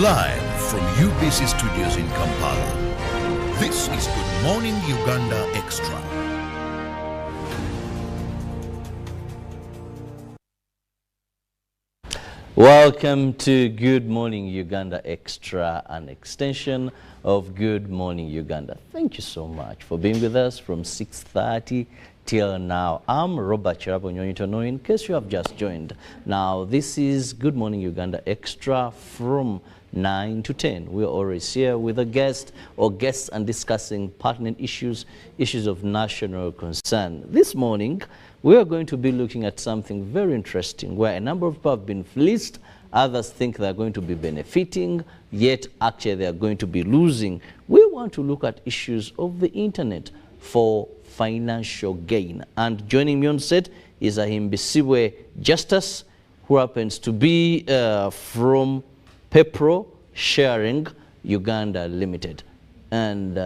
Live from UBC Studios in Kampala, this is Good Morning Uganda Extra. Welcome to Good Morning Uganda Extra, an extension of Good Morning Uganda. Thank you so much for being with us from 6:30 till now. I'm Robert Chirabo, in case you have just joined. Now, this is Good Morning Uganda Extra from 9 to 10. We're always here with a guest or guests and discussing pertinent issues of national concern. This morning, we are going to be looking at something very interesting where a number of people have been fleeced, others think they're going to be benefiting, yet actually they're going to be losing. We want to look at issues of the internet for financial gain. And joining me on set is Ahimbisiwe Justice, who happens to be from Peppro Sharing Uganda Limited. And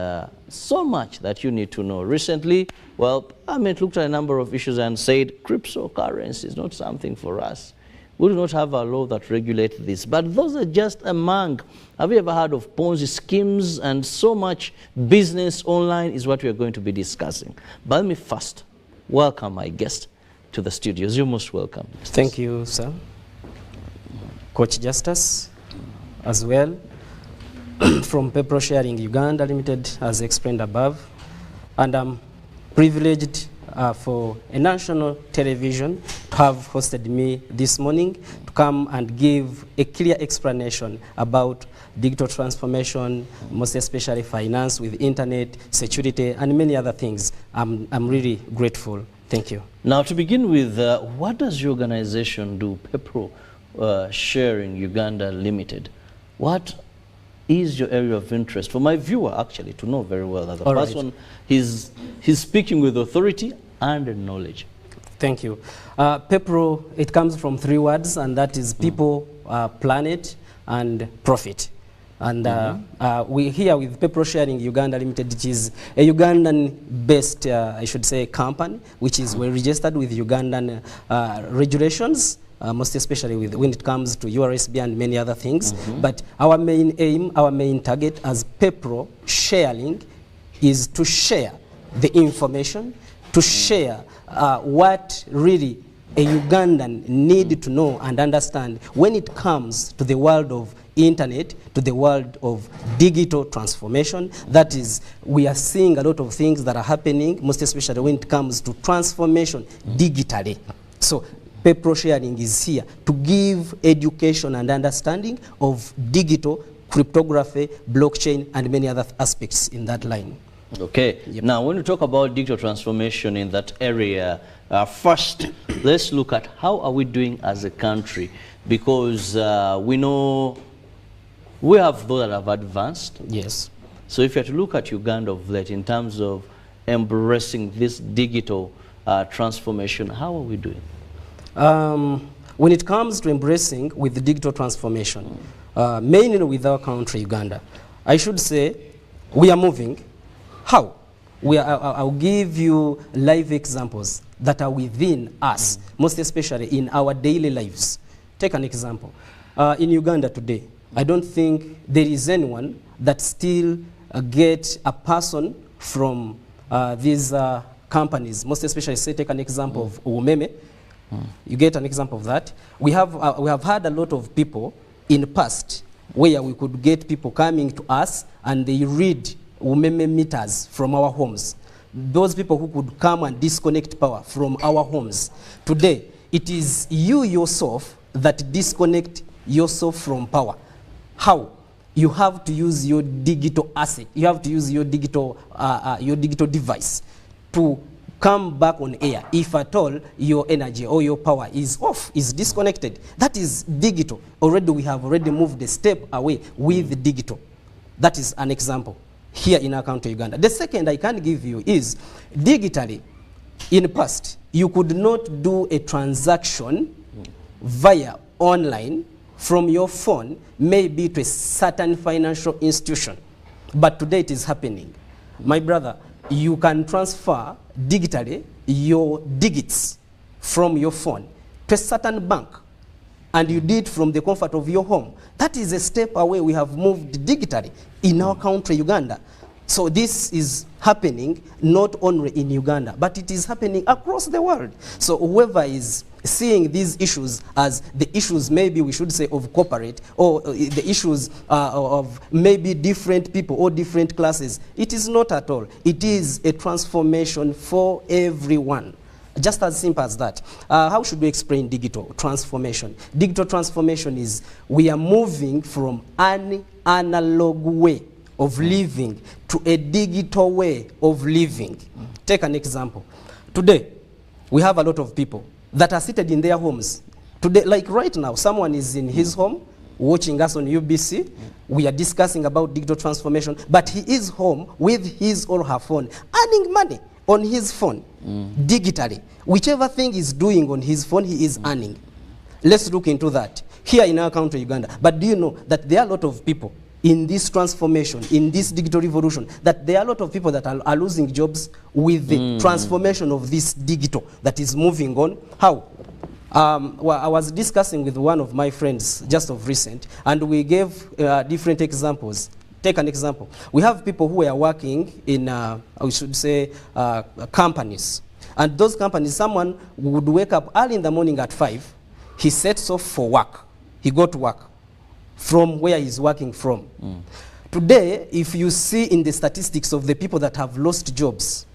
so much that you need to know. Recently, well, I looked at a number of issues and said cryptocurrency is not something for us. We do not have a law that regulates this. But those are just among. Have you ever heard of Ponzi schemes? And so much business online is what we are going to be discussing. But let me first welcome my guest to the studios. You're most welcome. Thank you, sir. Coach Justice, as well, from Peppro Sharing Uganda Limited, as explained above. And I'm privileged for a national television to have hosted me this morning to come and give a clear explanation about digital transformation, most especially finance with internet, security, and many other things. I'm really grateful. Thank you. Now, to begin with, what does your organization do, Peppro Sharing Uganda Limited? What is your area of interest? For my viewer, actually, to know very well that the person he's speaking with authority and knowledge. Thank you. Peppro, it comes from three words, and that is people, planet, and profit. And we here with Peppro Sharing Uganda Limited, which is a Ugandan-based, I should say, company, which is well registered with Ugandan regulations. Most especially when it comes to URSB and many other things. But our main aim, our main target as Peppro Sharing is to share the information, to share what really a Ugandan need to know and understand when it comes to the world of internet, to the world of digital transformation. That is, we are seeing a lot of things that are happening, most especially when it comes to transformation digitally. So Peppro Sharing is here to give education and understanding of digital, cryptography, blockchain, and many other aspects in that line. Okay. Yep. Now, when we talk about digital transformation in that area, first, let's look at how are we doing as a country, because we know we have those that have advanced. Yes. So if you have to look at Uganda of late in terms of embracing this digital transformation, how are we doing? When it comes to embracing with the digital transformation, mainly with our country, Uganda, I should say we are moving. How? I'll give you live examples that are within us, most especially in our daily lives. Take an example. In Uganda today, I don't think there is anyone that still gets a person from these companies, most especially, say, take an example of Umeme. You get an example of that. We have had a lot of people in the past where we could get people coming to us and they read Umeme meters from our homes. Those people who could come and disconnect power from our homes. Today, it is you yourself that disconnect yourself from power. How? You have to use your digital asset. You have to use your digital device to come back on air if at all your energy or your power is off, is disconnected. That is digital. Already we have already moved a step away with digital. That is an example here in our country, Uganda. The second I can give you is digitally. In the past, you could not do a transaction via online from your phone, maybe to a certain financial institution. But today it is happening. My brother, you can transfer digitally your digits from your phone to a certain bank and you do it from the comfort of your home. That is a step away. We have moved digitally in our country, Uganda. So this is happening not only in Uganda, but it is happening across the world. So whoever is seeing these issues as the issues, maybe we should say, of corporate, or the issues of maybe different people or different classes, it is not at all. It is a transformation for everyone. Just as simple as that. How should we explain digital transformation? Digital transformation is we are moving from an analog way of living to a digital way of living. Take an example. Today, we have a lot of people that are seated in their homes. Today, like right now, someone is in his home watching us on UBC. We are discussing about digital transformation, but he is home with his or her phone, earning money on his phone, digitally. Whichever thing he's doing on his phone, he is earning. Let's look into that here in our country, Uganda. But do you know that there are a lot of people in this transformation, in this digital revolution, that there are a lot of people that are losing jobs with the transformation of this digital that is moving on? How? Well, I was discussing with one of my friends just of recent, and we gave different examples. Take an example. We have people who are working in, we should say, companies. And those companies, someone would wake up early in the morning at 5, he sets off for work. He go to work from where he's working from. Today, if you see in the statistics of the people that have lost jobs,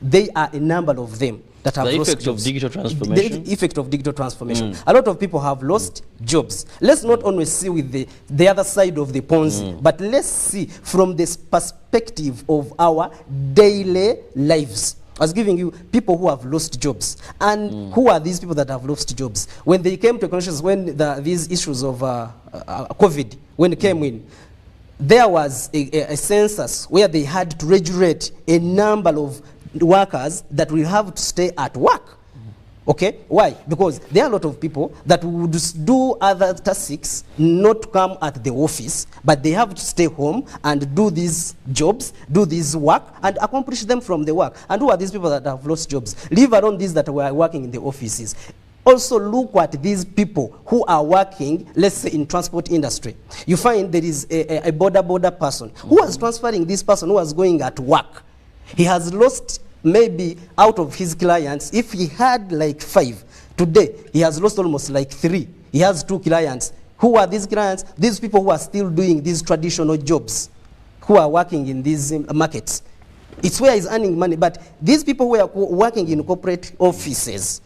they are a number of them that have lost jobs. The effect of digital transformation? The effect of digital transformation. A lot of people have lost jobs. Let's not only see with the other side of the Ponzi, but let's see from this perspective of our daily lives. I was giving you people who have lost jobs. And who are these people that have lost jobs? When they came to consciousness, when these issues of COVID, when it came in, there was a census where they had to regulate a number of workers that will have to stay at work. Okay? Why? Because there are a lot of people that would do other tasks, not come at the office, but they have to stay home and do these jobs, do this work, and accomplish them from the work. And who are these people that have lost jobs? Leave alone these that were working in the offices. Also look at these people who are working, let's say, in transport industry. You find there is a border person who was transferring this person who was going at work. He has lost maybe out of his clients, if he had like 5, today he has lost almost like 3. He has 2 clients. Who are these clients? These people who are still doing these traditional jobs, who are working in these markets. It's where he's earning money. But these people who are working in corporate offices,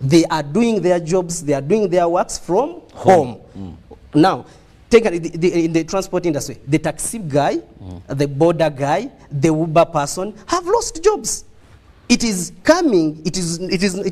they are doing their jobs, they are doing their works from home. Now, take in the transport industry, the taxi guy, the border guy, the Uber person have lost jobs. It is coming. It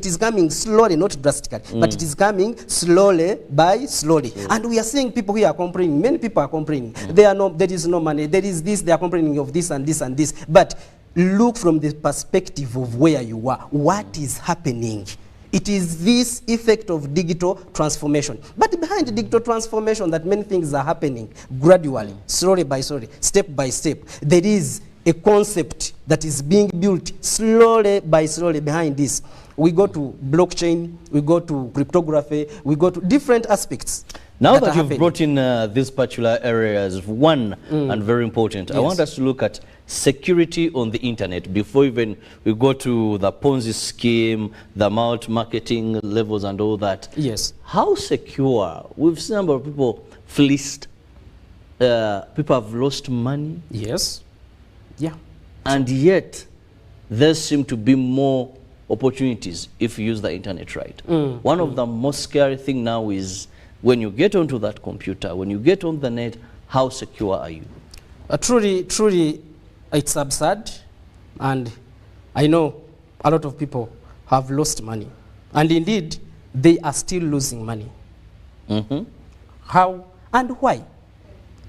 is coming slowly, not drastically, but it is coming slowly by slowly. And we are seeing people here are complaining. Many people are complaining. There is no money. There is this. They are complaining of this and this and this. But look from the perspective of where you are. What is happening? It is this effect of digital transformation. But behind the digital transformation, that many things are happening gradually, slowly by slowly, step by step. There is a concept that is being built slowly by slowly behind this. We go to blockchain, we go to cryptography, we go to different aspects. Now that you've brought in these particular areas, one and very important, I want us to look at security on the internet before even we go to the Ponzi scheme, the marketing levels and all that. Yes. How secure? We've seen a number of people fleeced. People have lost money. Yes. Yeah. And yet, there seem to be more opportunities if you use the internet right. One of the most scary things now is when you get onto that computer, when you get on the net, how secure are you? Truly, it's absurd. And I know a lot of people have lost money. And indeed, they are still losing money. How and why?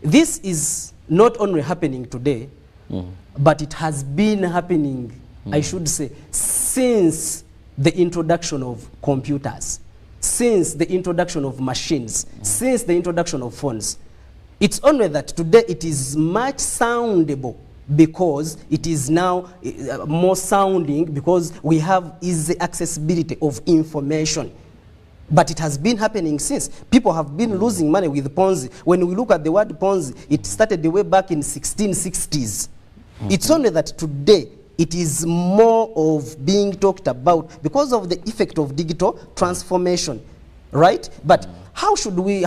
This is not only happening today, but it has been happening, I should say, since the introduction of computers, since the introduction of machines, since the introduction of phones. It's only that today it is much soundable because it is now more sounding because we have easy accessibility of information. But it has been happening since. People have been losing money with Ponzi. When we look at the word Ponzi, it started the way back in 1660s. It's only that today it is more of being talked about because of the effect of digital transformation, right? But how should we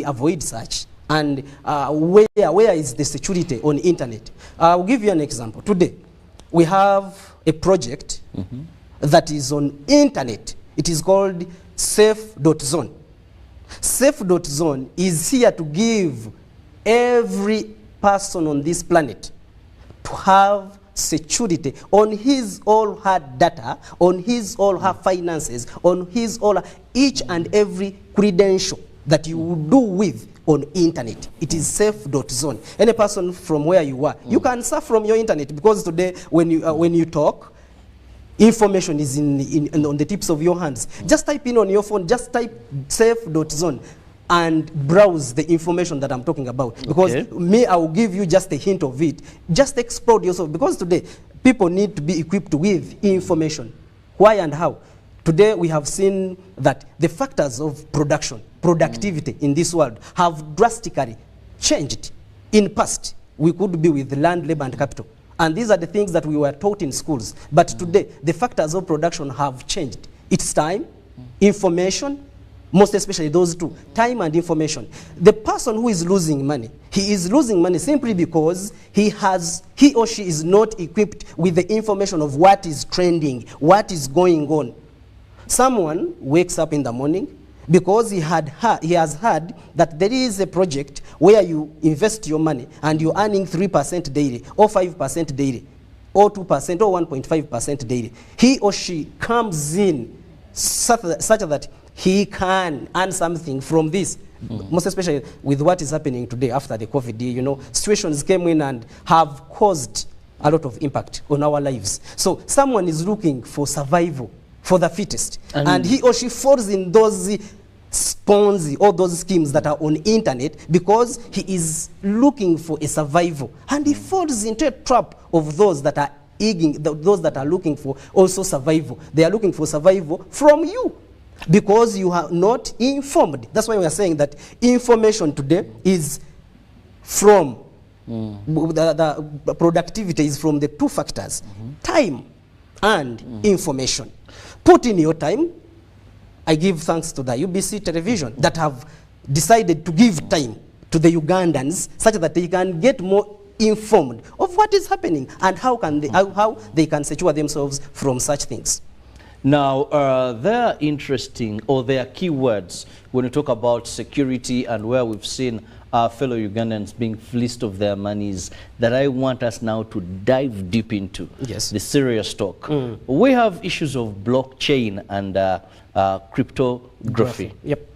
avoid such? And where is the security on internet? I'll give you an example. Today, we have a project that is on internet. It is called Safe.zone. Safe.zone is here to give every person on this planet to have security on his or her data, on his or her finances, on his or her each and every credential that you will do with on internet. It is Safe.zone. Any person from where you are, you can surf from your internet, because today when you talk, information is on the tips of your hands. Just type in on your phone, just type Safe.zone and browse the information that I'm talking about. Because me, I will give you just a hint of it. Just explore yourself, because today people need to be equipped with information. Why and how? Today we have seen that the factors of productivity in this world have drastically changed. In past, we could be with land, labor, and capital. And these are the things that we were taught in schools. But today, the factors of production have changed. It's time, information, most especially those two, time and information. The person who is losing money, he is losing money simply because he or she is not equipped with the information of what is trending, what is going on. Someone wakes up in the morning because he has heard that there is a project where you invest your money and you're earning 3% daily, or 5% daily, or 2%, or 1.5% daily. He or she comes in such that he can earn something from this. Most especially with what is happening today after the COVID, situations came in and have caused a lot of impact on our lives. So someone is looking for survival, for the fittest, and he or she falls in those Ponzi or those schemes that are on internet because he is looking for a survival, and he falls into a trap of those that are those that are looking for also survival. They are looking for survival from you because you are not informed. That's why we are saying that information today is from the productivity is from the two factors, time and information. Put in your time. I give thanks to the UBC television that have decided to give time to the Ugandans such that they can get more informed of what is happening and how they can secure themselves from such things. Now, there are interesting, or there are keywords when we talk about security and where we've seen our fellow Ugandans being fleeced of their monies, that I want us now to dive deep into. Yes. The serious talk. We have issues of blockchain and cryptography. Yep.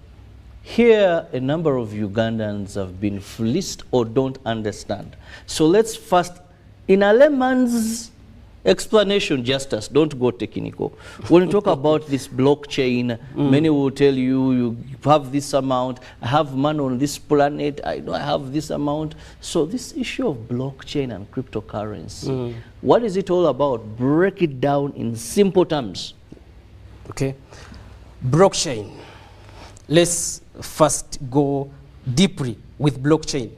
Here, a number of Ugandans have been fleeced or don't understand. So let's first, in a layman's explanation, Justice, don't go technical. When you talk about this blockchain, many will tell you, you have this amount, I have money on this planet, I know I have this amount. So this issue of blockchain and cryptocurrency, what is it all about? Break it down in simple terms. Okay. Blockchain. Let's first go deeply with blockchain.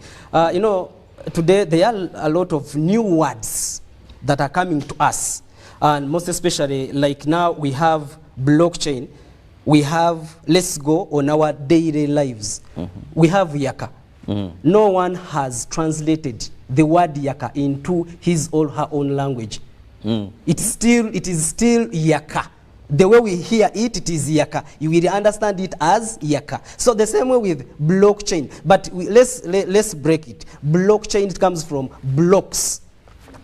Today there are a lot of new words that are coming to us, and most especially like now we have blockchain, we have let's go on our daily lives. We have yaka. No one has translated the word yaka into his or her own language. It is still yaka. The way we hear it, it is yaka. You will understand it as yaka. So the same way with blockchain, but let's break it. Blockchain, it comes from blocks.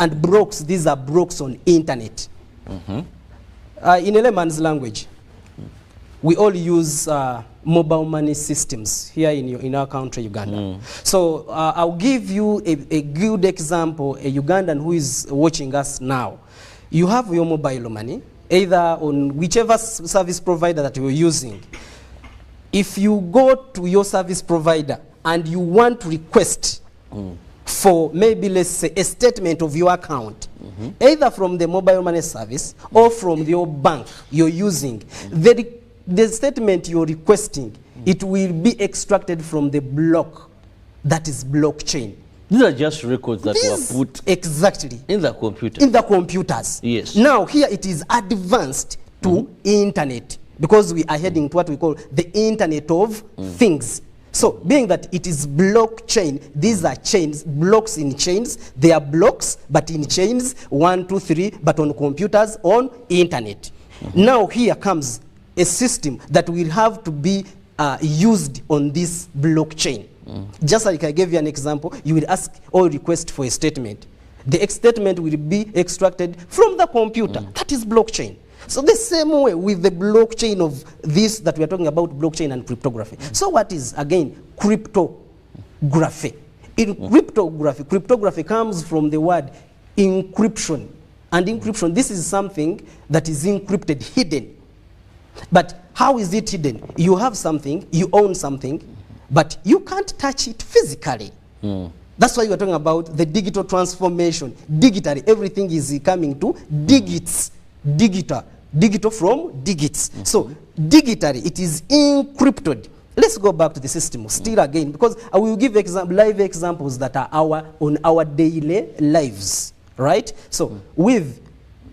And blocks, these are blocks on internet. In a layman's language, we all use mobile money systems here in our country, Uganda. So I'll give you a good example, a Ugandan who is watching us now. You have your mobile money, either on whichever service provider that you're using. If you go to your service provider and you want to request for maybe, let's say, a statement of your account, either from the mobile money service or from your bank you're using, the the statement you're requesting, it will be extracted from the block that is blockchain. These are just records that were put exactly in the computer. In the computers. Yes. Now here it is advanced to internet, because we are heading to what we call the Internet of Things. So being that it is blockchain, these are chains, blocks in chains. They are blocks, but in chains, 1, 2, 3, but on computers, on internet. Now here comes a system that will have to be used on this blockchain. Just like I gave you an example, you will ask or request for a statement. The statement will be extracted from the computer. That is blockchain. So the same way with the blockchain of this that we are talking about, blockchain and cryptography. So what is, again, cryptography? In cryptography comes from the word encryption. And encryption, this is something that is encrypted, hidden. But how is it hidden? You have something, you own something, but you can't touch it physically. That's why we're talking about the digital transformation. Digitally, everything is coming to digits. Digital from digits. So digitally, it is encrypted. Let's go back to the system still again, because I will give live examples that are on our daily lives, right? So with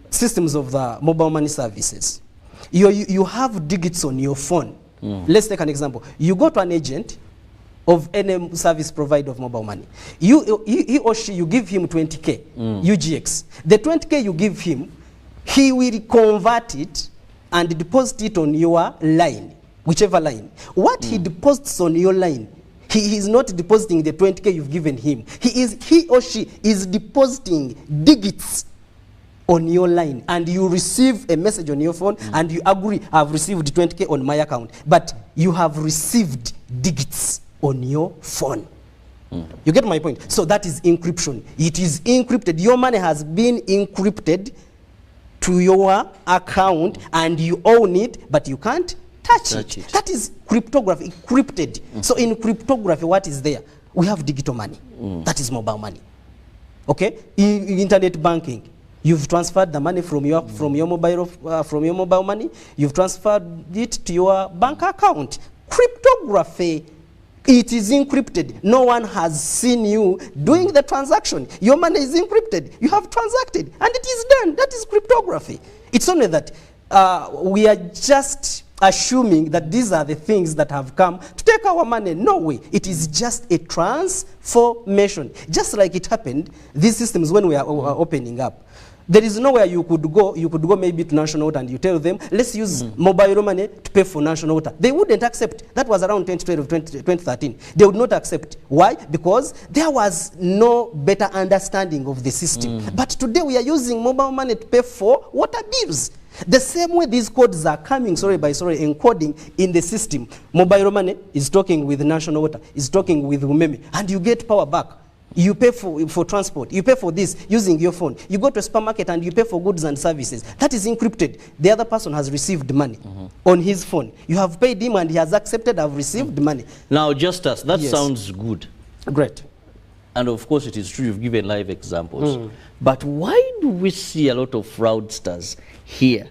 systems of the mobile money services, you have digits on your phone. Let's take an example. You go to an agent of any service provider of mobile money. He or she, you give him 20K, UGX. The 20K you give him, he will convert it and deposit it on your line, whichever line. What he deposits on your line, he is not depositing the 20K you've given him. He or she is depositing digits on your line, and you receive a message on your phone and you agree, I've received 20K on my account, but you have received digits on your phone. You get my point? So that is encryption. It is encrypted. Your money has been encrypted to your account and you own it, but you can't touch it. That is cryptography, encrypted. So in cryptography, what is there? We have digital money. That is mobile money. Okay? In internet banking, you've transferred the money from your mobile money. You've transferred it to your bank account. Cryptography, it is encrypted. No one has seen you doing the transaction. Your money is encrypted. You have transacted, and it is done. That is cryptography. It's only that we are just assuming that these are the things that have come to take our money. No way. It is just a transformation. Just like it happened, these systems when we are opening up, there is nowhere you could go. You could go maybe to National Water and you tell them, let's use mobile money to pay for National Water. They wouldn't accept. That was around 2012, 2013. They would not accept. Why? Because there was no better understanding of the system. But today we are using mobile money to pay for water bills. The same way these codes are coming, encoding in the system. Mobile money is talking with National Water, is talking with Umeme, and you get power back. You pay for transport. You pay for this using your phone. You go to a supermarket and you pay for goods and services. That is encrypted. The other person has received money on his phone. You have paid him and he has accepted, I've received money. Now, Justus, that sounds good. Great. And of course, it is true, you've given live examples. But why do we see a lot of fraudsters here?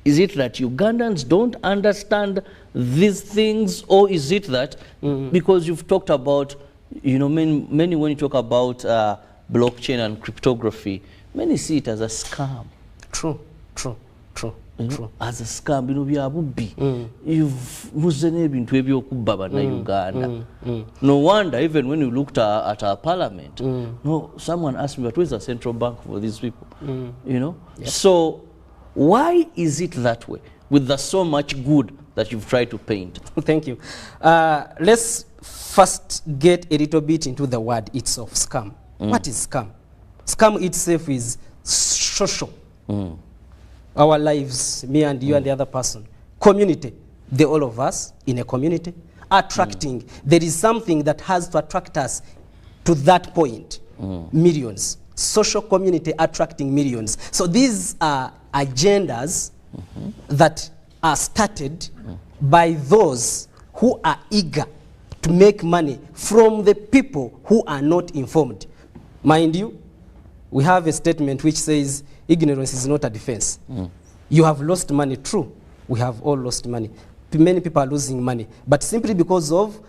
Is it that Ugandans don't understand these things, or is it that because you've talked about, you know, many when you talk about blockchain and cryptography, many see it as a scam. True. As a scam, you know, we are you've been to Uganda. No wonder, even when you looked at our parliament, no, someone asked me, but where's the central bank for these people? You know? Yep. So why is it that way, with the so much good that you've tried to paint? Thank you. Let's first get a little bit into the word itself, scam. What is scam? Scam itself is social. Our lives, me and you and the other person. Community, all of us in a community. Attracting, there is something that has to attract us to that point. Millions. Social community attracting millions. So these are agendas that are started by those who are eager to make money from the people who are not informed. Mind you, we have a statement which says ignorance is not a defense. You have lost money, true. We have all lost money. many people are losing money, but simply because of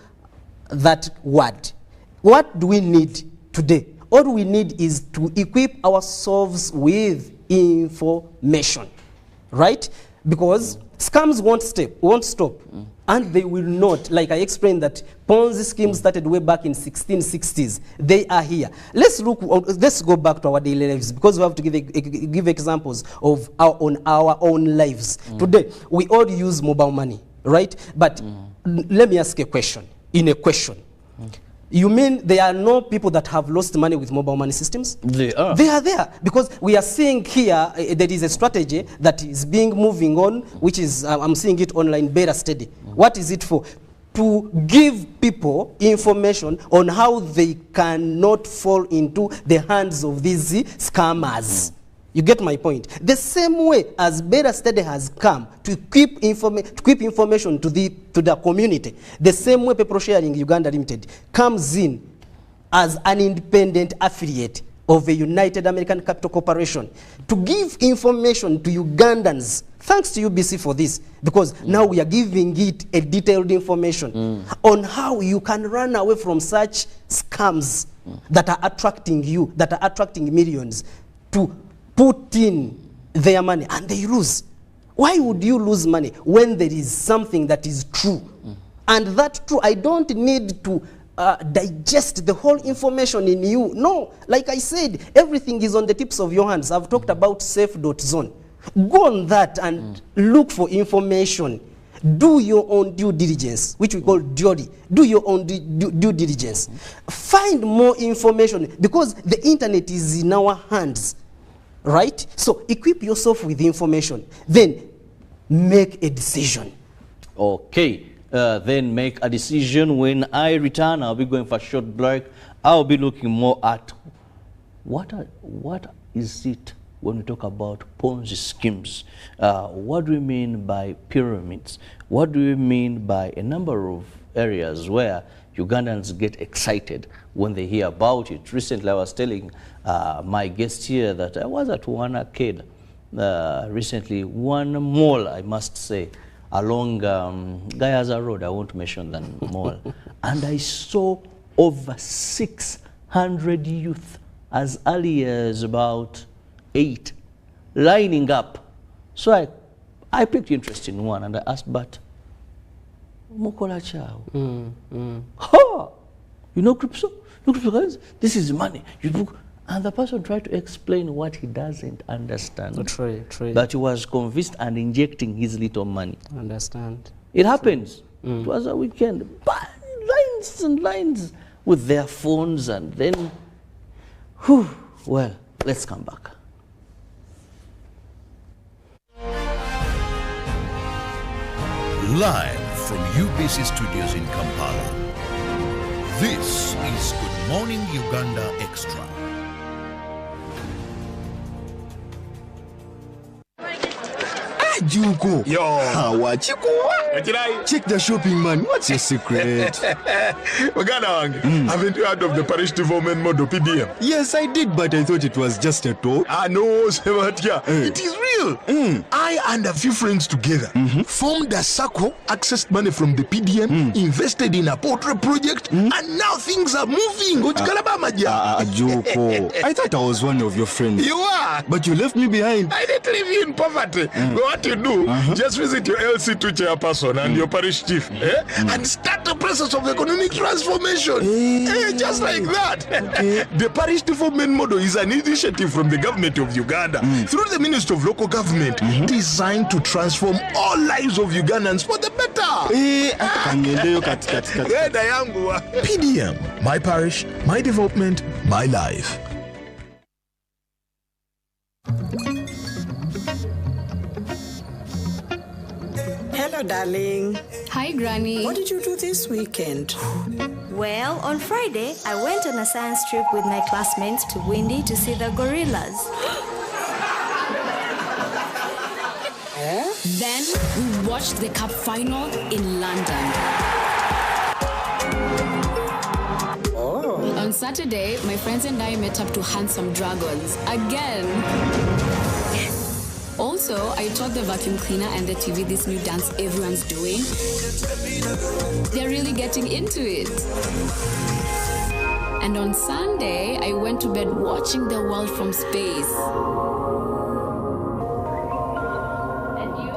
that word. What do we need today? All we need is to equip ourselves with information, right? Because scams won't stop, and they will not. Like I explained, that Ponzi schemes started way back in 1660s. They are here. Let's go back to our daily lives, because we have to give examples of our own lives. Today, we all use mobile money, right? But let me ask a question. In a question, you mean there are no people that have lost money with mobile money systems? They are. They are there, because we are seeing here there is a strategy that is moving on, which is, I'm seeing it online, beta study. What is it for? To give people information on how they cannot fall into the hands of these scammers. You get my point? The same way as beta study has come to keep information to the community, the same way Peppro Sharing Uganda Limited comes in as an independent affiliate of a United American Capital Corporation to give information to Ugandans. Thanks to UBC for this, because now we are giving it a detailed information on how you can run away from such scams that are attracting you, that are attracting millions to put in their money, and they lose. Why would you lose money when there is something that is true? And that true, I don't need to digest the whole information in you. No, like I said, everything is on the tips of your hands. I've talked about safe.zone. Go on that and look for information. Do your own due diligence, which we call DIODI. Do your own due diligence. Find more information, because the internet is in our hands. Right? So equip yourself with information, then make a decision. Okay, then make a decision. When I return, I'll be going for a short break. I'll be looking more at what is it when we talk about Ponzi schemes. What do we mean by pyramids? What do we mean by a number of areas where Ugandans get excited when they hear about it? Recently, I was telling my guest here that I was at one arcade recently, one mall, I must say, along Gayaza Road. I won't mention the mall. And I saw over 600 youth as early as about 8 lining up. So I picked interest in one, and I asked, but Mukola Chao. Ha! You know crypto? You know cryptocurrency? This is money. You book. And the person tried to explain what he doesn't understand. True. But he was convinced and injecting his little money. Understand. It happens. It was a weekend. But lines and lines with their phones, and then, whew, well, let's come back. Live from UBC Studios in Kampala. This is Good Morning Uganda Extra. Juko. Yo. Wachikuwa. Check the shopping, man. What's your secret? Magana wange, haven't you heard of the parish development model PDM? Yes, I did, but I thought it was just a talk. No, Sebatia. It is real. I and a few friends together formed a circle, accessed money from the PDM, invested in a portrait project, and now things are moving. Juko. I thought I was one of your friends. You are. But you left me behind. I didn't leave you in poverty. What you do, just visit your LC2 chairperson and your parish chief and start the process of economic transformation. Just like that. The parish development model is an initiative from the government of Uganda through the Ministry of Local Government designed to transform all lives of Ugandans for the better. PDM, my parish, my development, my life. Hello, darling. Hi, Granny. What did you do this weekend? Well, on Friday, I went on a science trip with my classmates to Windy to see the gorillas. Then we watched the cup final in London. Oh. On Saturday, my friends and I met up to hunt some dragons. Again. Also, I taught the vacuum cleaner and the TV this new dance everyone's doing. They're really getting into it. And on Sunday, I went to bed watching the world from space. And you?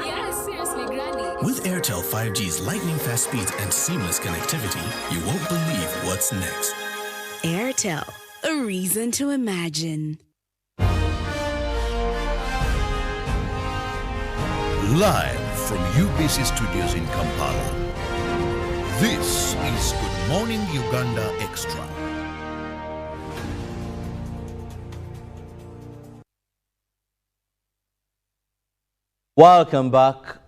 Yeah, seriously, Granny. With Airtel 5G's lightning-fast speeds and seamless connectivity, you won't believe what's next. Airtel, a reason to imagine. Live from UBC Studios in Kampala. This is Good Morning Uganda Extra. Welcome back.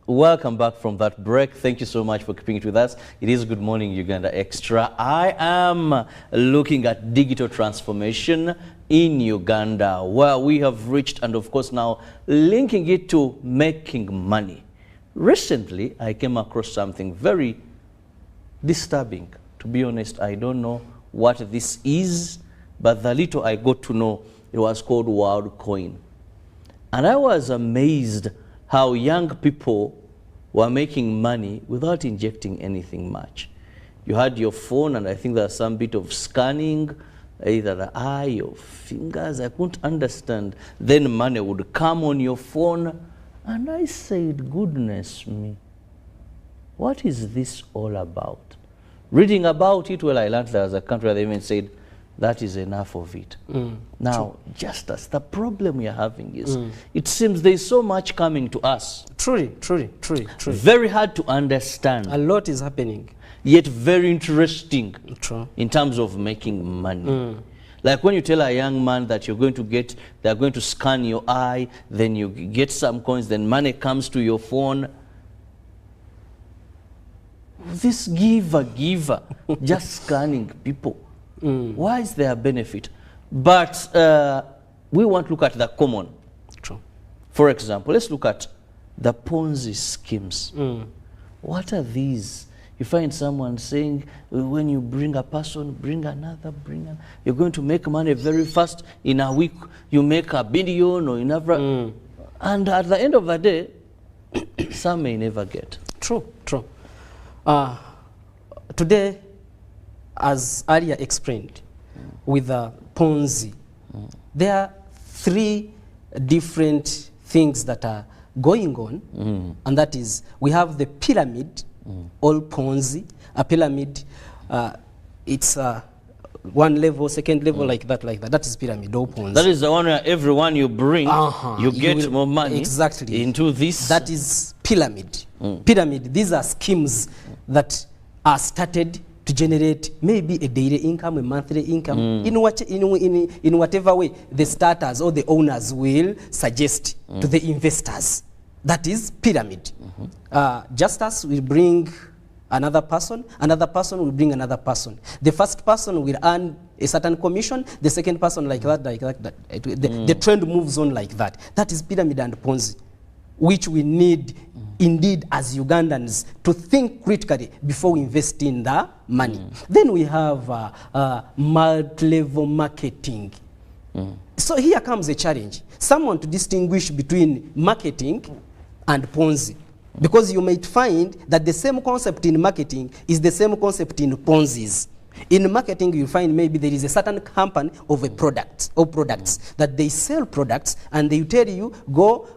Welcome back from that break. Thank you so much for keeping it with us. It is Good Morning Uganda Extra. I am looking at digital transformation in Uganda, where we have reached, and of course now linking it to making money. Recently, I came across something very disturbing. To be honest, I don't know what this is, but the little I got to know, it was called WorldCoin. And I was amazed how young people were making money without injecting anything much. You had your phone, and I think there's some bit of scanning, either the eye or fingers, I couldn't understand. Then money would come on your phone, and I said, goodness me, what is this all about? Reading about it, well, I learned there was a country where they even said, that is enough of it. Now, just as the problem we are having is, it seems there is so much coming to us. Truly. Very hard to understand. A lot is happening. Yet very interesting. True. In terms of making money. Like when you tell a young man that you're going to get, they're going to scan your eye, then you get some coins, then money comes to your phone. This giver, just scanning people. Why is there a benefit? But we want to look at the common. True. For example, let's look at the Ponzi schemes. What are these? You find someone saying, when you bring a person, bring another, you're going to make money very fast. In a week, you make $1 billion or in a and at the end of the day, some may never get. True. Today, as earlier explained, with Ponzi, there are 3 different things that are going on, and that is, we have the pyramid, all Ponzi. A pyramid, it's one level, second level, like that. That is pyramid, all Ponzi. That is the one where everyone you bring, you get more money into this. That is pyramid. Pyramid, these are schemes that are started to generate maybe a daily income, a monthly income, in whatever way the starters or the owners will suggest to the investors. That is pyramid. Just as we bring another person will bring another person. The first person will earn a certain commission, the second person like that. The trend moves on like that. That is pyramid and Ponzi, which we need indeed as Ugandans to think critically before we invest in the money. Then we have multi-level marketing. So here comes a challenge. Someone to distinguish between marketing and Ponzi. Because you might find that the same concept in marketing is the same concept in Ponzi's. In marketing, you find maybe there is a certain company of a product or products that they sell products, and they tell you, go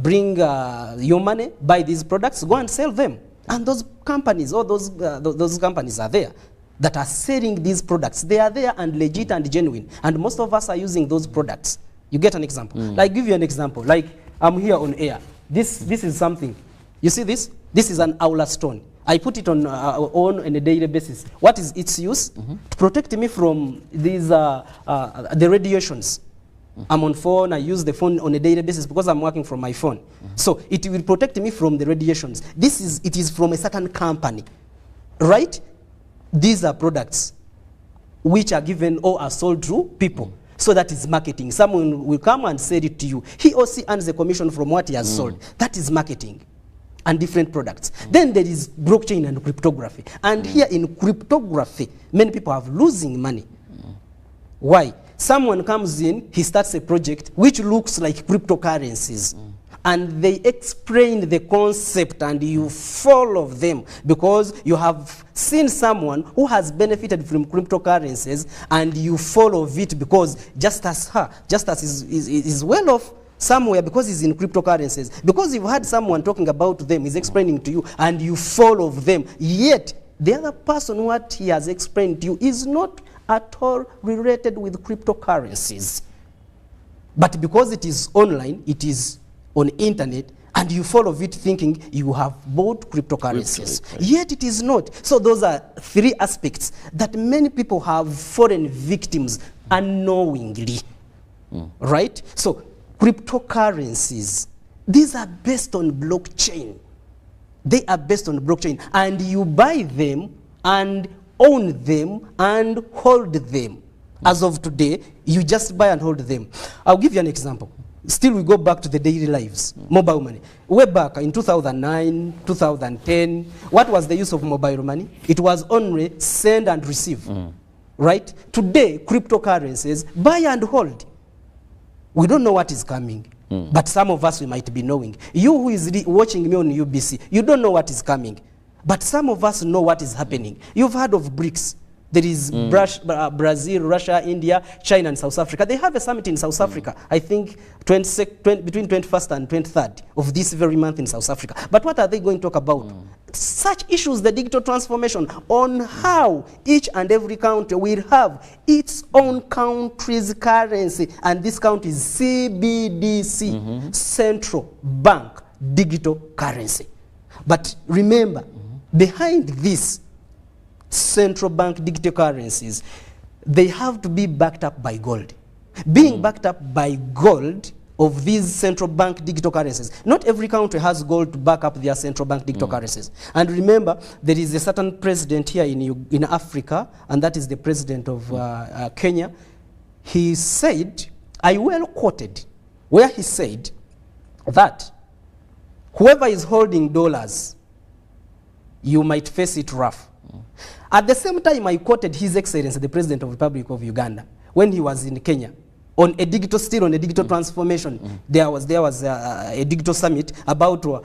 bring your money, buy these products, go and sell them. And those companies, or those companies are there that are selling these products. They are there and legit and genuine. And most of us are using those products. You get an example. Like, give you an example. Like, I'm here on air. This is something. You see this? This is an aula stone. I put it on a daily basis. What is its use? To protect me from these the radiations. I'm on phone. I use the phone on a daily basis because I'm working from my phone. So it will protect me from the radiations. It is from a certain company, right? These are products which are given or are sold to people. So that is marketing. Someone will come and sell it to you. He or she earns a commission from what he has sold. That is marketing. And different products. Then there is blockchain and cryptography. And here in cryptography, many people are losing money. Why? someone comes in, he starts a project which looks like cryptocurrencies. And they explain the concept and you follow them because you have seen someone who has benefited from cryptocurrencies and you follow it because just as is well off somewhere because he's in cryptocurrencies. Because you've had someone talking about them, he's explaining to you and you follow them. Yet the other person, what he has explained to you is not at all related with cryptocurrencies. But because it is online, it is on internet, and you follow it thinking you have bought cryptocurrencies. Yet it is not. So those are three aspects that many people have fallen victims unknowingly. Right? So cryptocurrencies, these are based on blockchain. They are based on blockchain. And you buy them and own them and hold them. As of today, you just buy and hold them. I'll give you an example. Still, we go back to the daily lives, mobile money. Way back in 2009, 2010, what was the use of mobile money? It was only send and receive, right? Today, cryptocurrencies, buy and hold. We don't know what is coming, but some of us, we might be knowing. You who is watching me on UBC, you don't know what is coming, but some of us know what is happening. You've heard of BRICS. There is Brazil, Russia, India, China, and South Africa. They have a summit in South Africa, I think between 21st and 23rd of this very month in South Africa. But what are they going to talk about? Such issues, the digital transformation, on how each and every country will have its own country's currency. And this country is CBDC, Central Bank Digital Currency. But remember, behind this, central bank digital currencies, they have to be backed up by gold. Being backed up by gold of these central bank digital currencies. Not every country has gold to back up their central bank digital currencies. And remember, there is a certain president here in Africa, and that is the president of Kenya. He said, I well quoted, where he said that whoever is holding dollars, you might face it rough. At the same time, I quoted His Excellency, the President of the Republic of Uganda, when he was in Kenya, on a digital transformation. There was a digital summit about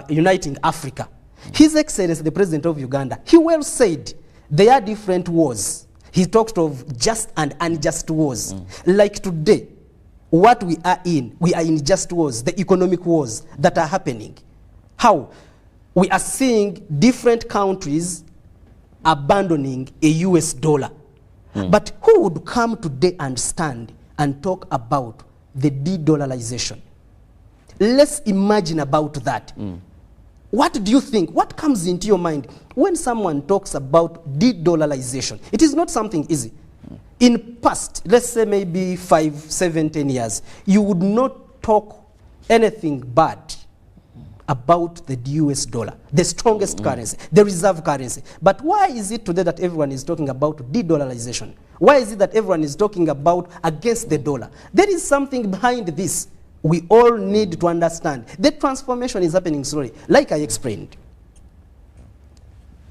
uniting Africa. His Excellency, the President of Uganda, he well said, there are different wars. He talked of just and unjust wars. Like today, what we are in just wars, the economic wars that are happening. How? We are seeing different countries abandoning a US dollar. But who would come today and stand and talk about the de-dollarization? Let's imagine about that. What do you think? What comes into your mind when someone talks about de-dollarization? It is not something easy. In past, let's say maybe 5, 7, 10 years, you would not talk anything bad about the US dollar, the strongest currency, the reserve currency. But why is it today that everyone is talking about de-dollarization? Why is it that everyone is talking about against the dollar? There is something behind this. We all need to understand. The transformation is happening slowly. Like I explained,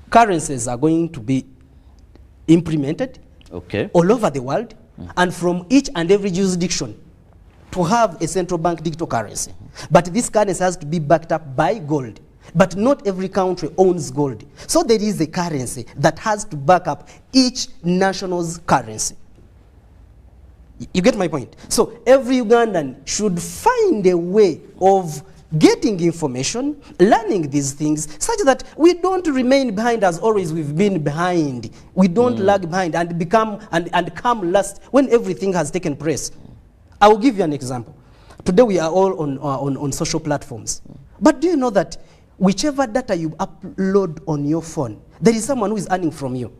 currencies are going to be implemented all over the world, and from each and every jurisdiction to have a central bank digital currency. But this currency has to be backed up by gold. But not every country owns gold. So there is a currency that has to back up each national's currency. You get my point? So every Ugandan should find a way of getting information, learning these things, such that we don't remain behind as always we've been behind. We don't lag behind and become and come last when everything has taken place. I will give you an example. Today we are all on social platforms. But do you know that whichever data you upload on your phone, there is someone who is earning from you?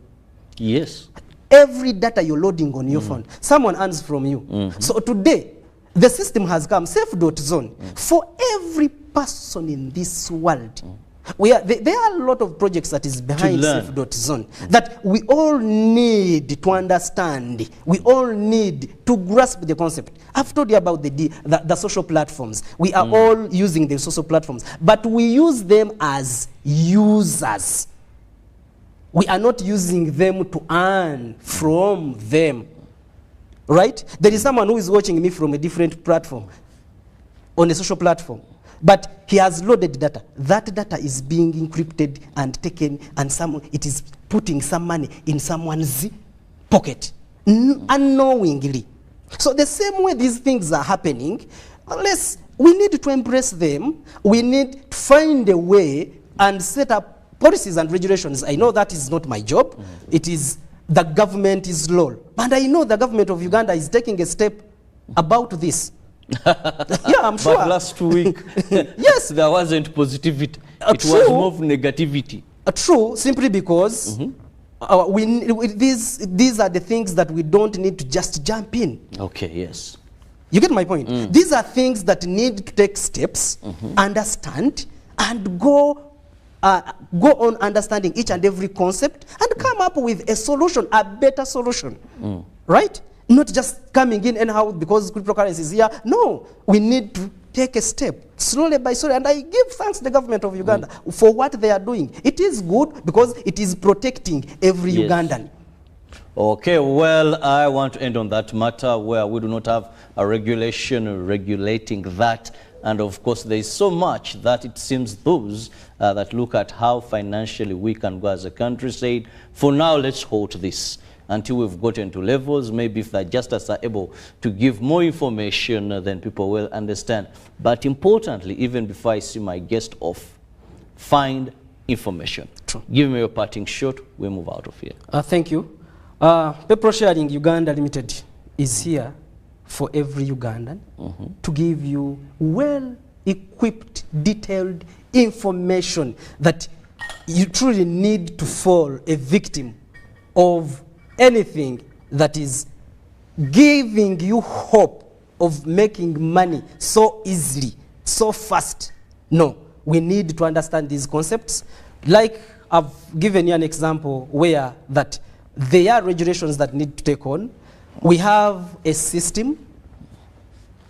Yes. Every data you're loading on your phone, someone earns from you. So today, the system has come, safe.zone, for every person in this world. There are a lot of projects that is behind safe.zone that we all need to understand. We all need to grasp the concept. I've told you about the social platforms. We are all using the social platforms, but we use them as users. We are not using them to earn from them. right? There is someone who is watching me from a different platform, on a social platform, but he has loaded data. That data is being encrypted and taken, and it is putting some money in someone's pocket, unknowingly. So the same way these things are happening, we need to embrace them. We need to find a way and set up policies and regulations. I know that is not my job. It is the government's role. And I know the government of Uganda is taking a step about this. Yeah, I'm sure. But last week, yes, there wasn't positivity. It was more of negativity. True, simply because these are the things that we don't need to just jump in. Okay, yes. You get my point? These are things that need to take steps, understand, and go on understanding each and every concept and come up with a solution, a better solution, right? Not just coming in anyhow because cryptocurrency is here. No, we need to take a step, slowly by slowly. And I give thanks to the government of Uganda for what they are doing. It is good because it is protecting every Ugandan. Okay, well, I want to end on that matter where we do not have a regulation regulating that. And of course, there is so much that it seems those that look at how financially we can go as a country say, for now, let's hold this until we've gotten to levels. Maybe if the adjusters are able to give more information, then people will understand. But importantly, even before I see my guest off, find information. True. Give me your parting shot. We move out of here. Thank you. Peppro Sharing Uganda Limited is here for every Ugandan to give you well-equipped, detailed information that you truly need to fall a victim of anything that is giving you hope of making money so easily, so fast. No, we need to understand these concepts. Like I've given you an example where that there are regulations that need to take on. We have a system,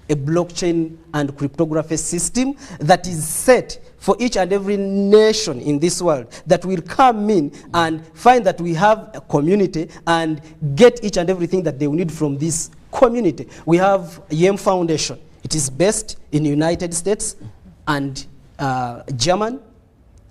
a blockchain and cryptography system that is set for each and every nation in this world that will come in and find that we have a community and get each and everything that they will need from this community. We have YEM Foundation. It is based in the United States and Germany.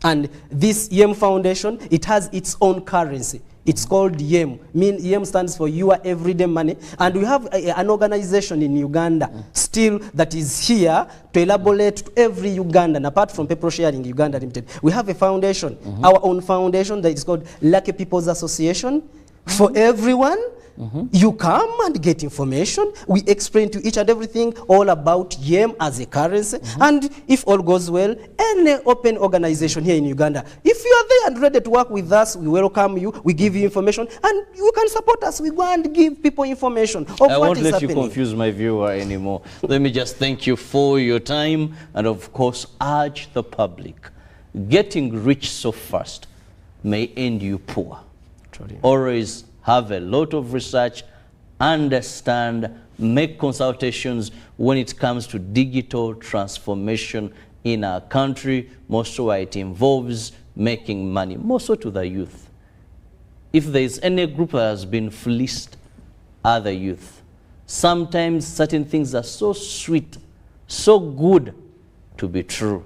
And this YEM Foundation, it has its own currency. It's called YEM. YEM stands for Your Everyday Money. And we have an organization in Uganda still that is here to elaborate to every Ugandan, apart from Peppro Sharing Uganda Limited. We have a foundation, our own foundation that is called Lucky People's Association. For everyone, you come and get information. We explain to each and everything all about YEM as a currency. And if all goes well, any open organization here in Uganda, if you are there and ready to work with us, we welcome you. We give you information, and you can support us. We go and give people information of what is happening. I won't let you confuse my viewer anymore. Let me just thank you for your time, and of course, urge the public. Getting rich so fast may end you poor. Always have a lot of research, understand, make consultations when it comes to digital transformation in our country, most of it involves making money, most so to the youth. If there is any group that has been fleeced, are the youth. Sometimes certain things are so sweet, so good to be true.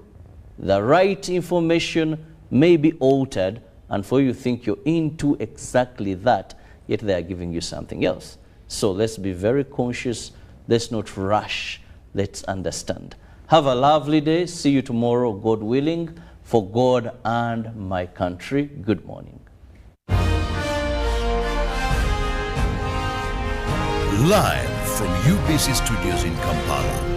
The right information may be altered, and for you think you're into exactly that, yet they are giving you something else. So let's be very conscious. Let's not rush. Let's understand. Have a lovely day. See you tomorrow, God willing, for God and my country. Good morning. Live from UBC Studios in Kampala.